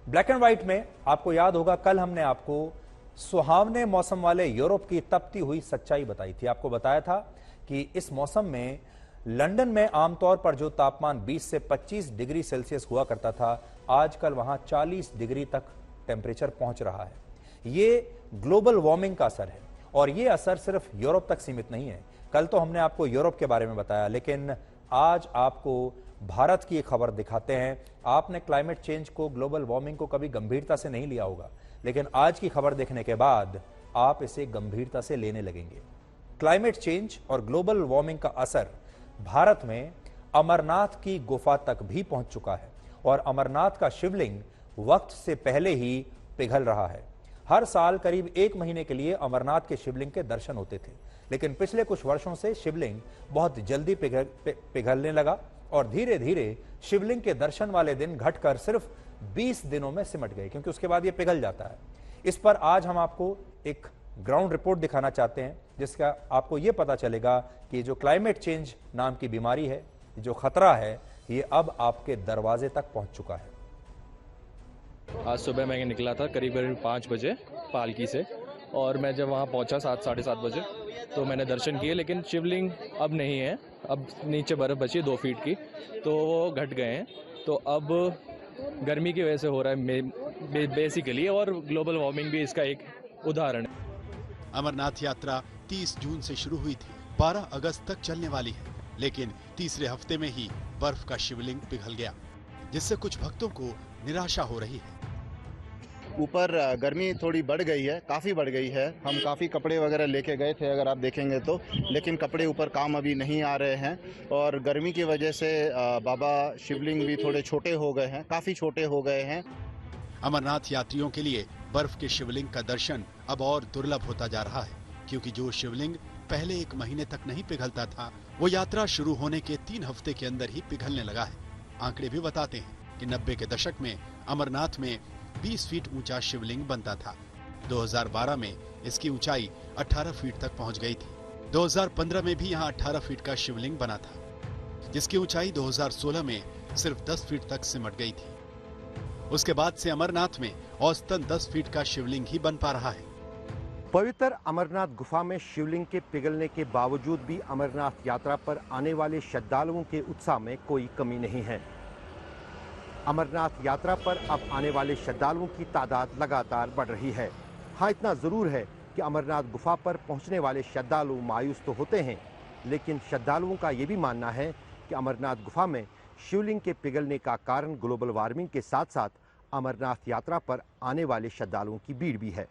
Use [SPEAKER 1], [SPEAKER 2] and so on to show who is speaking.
[SPEAKER 1] Black and white में आपको याद होगा, कल हमने आपको सुहावने मौसम वाले यूरोप की तपती हुई सच्चाई बताई थी। आपको बताया था कि इस मौसम में लंदन में आमतौर पर जो तापमान 20 से 25 डिग्री सेल्सियस हुआ करता था, आजकल वहां 40 डिग्री तक टेम्परेचर पहुंच रहा है। ये ग्लोबल वार्मिंग का असर है और ये असर सिर्फ यूरोप तक सीमित नहीं है। कल तो हमने आपको यूरोप के बारे में बताया, लेकिन आज आपको भारत की एक खबर दिखाते हैं। आपने क्लाइमेट चेंज को, ग्लोबल वार्मिंग को कभी गंभीरता से नहीं लिया होगा, लेकिन आज की खबर देखने के बाद आप इसे गंभीरता से लेने लगेंगे। क्लाइमेट चेंज और ग्लोबल वार्मिंग का असर भारत में अमरनाथ की गुफा तक भी पहुंच चुका है और अमरनाथ का शिवलिंग वक्त से पहले ही पिघल रहा है। हर साल करीब 1 महीने के लिए अमरनाथ के शिवलिंग के दर्शन होते थे, लेकिन पिछले कुछ वर्षों से शिवलिंग बहुत जल्दी पिघलने लगा और धीरे धीरे शिवलिंग के दर्शन वाले दिन घटकर सिर्फ 20 दिनों में सिमट गए, क्योंकि उसके बाद ये पिघल जाता है। इस पर आज हम आपको एक ग्राउंड रिपोर्ट दिखाना चाहते हैं, जिसका आपको ये पता चलेगा कि जो क्लाइमेट चेंज नाम की बीमारी है, जो खतरा है, ये अब आपके दरवाजे तक पहुंच चुका है।
[SPEAKER 2] आज सुबह मैं निकला था करीब 5 बजे पालकी से, और मैं जब वहाँ पहुँचा 7 साढ़े 7 बजे तो मैंने दर्शन किए, लेकिन शिवलिंग अब नहीं है। अब नीचे बर्फ़ बची 2 फीट की, तो वो घट गए हैं। तो अब गर्मी की वजह से हो रहा है बेसिकली, और ग्लोबल वार्मिंग भी इसका एक उदाहरण है।
[SPEAKER 3] अमरनाथ यात्रा 30 जून से शुरू हुई थी, 12 अगस्त तक चलने वाली है, लेकिन तीसरे हफ्ते में ही बर्फ का शिवलिंग पिघल गया, जिससे कुछ भक्तों को निराशा हो रही है।
[SPEAKER 4] ऊपर गर्मी थोड़ी बढ़ गई है, काफ़ी बढ़ गई है। हम काफ़ी कपड़े वगैरह लेके गए थे, अगर आप देखेंगे तो, लेकिन कपड़े ऊपर काम अभी नहीं आ रहे हैं और गर्मी की वजह से बाबा शिवलिंग भी थोड़े छोटे हो गए हैं, काफ़ी छोटे हो गए हैं।
[SPEAKER 3] अमरनाथ यात्रियों के लिए बर्फ के शिवलिंग का दर्शन अब और दुर्लभ होता जा रहा है, क्योंकि जो शिवलिंग पहले 1 महीने तक नहीं पिघलता था, वो यात्रा शुरू होने के 3 हफ्ते के अंदर ही पिघलने लगा है। आंकड़े भी बताते हैं कि 90 के दशक में अमरनाथ में 20 फीट ऊंचा शिवलिंग बनता था। 2012 में इसकी ऊंचाई 18 फीट तक पहुंच गई थी। 2015 में भी यहां 18 फीट का शिवलिंग बना था, जिसकी ऊंचाई 2016 में सिर्फ 10 फीट तक सिमट गई थी। उसके बाद से अमरनाथ में औसतन 10 फीट का शिवलिंग ही बन पा रहा है।
[SPEAKER 5] पवित्र अमरनाथ गुफा में शिवलिंग के पिघलने के बावजूद भी अमरनाथ यात्रा पर आने वाले श्रद्धालुओं के उत्साह में कोई कमी नहीं है। अमरनाथ यात्रा पर अब आने वाले श्रद्धालुओं की तादाद लगातार बढ़ रही है। हाँ, इतना ज़रूर है कि अमरनाथ गुफा पर पहुंचने वाले श्रद्धालु मायूस तो होते हैं, लेकिन श्रद्धालुओं का ये भी मानना है कि अमरनाथ गुफा में शिवलिंग के पिघलने का कारण ग्लोबल वार्मिंग के साथ साथ अमरनाथ यात्रा पर आने वाले श्रद्धालुओं की भीड़ भी है।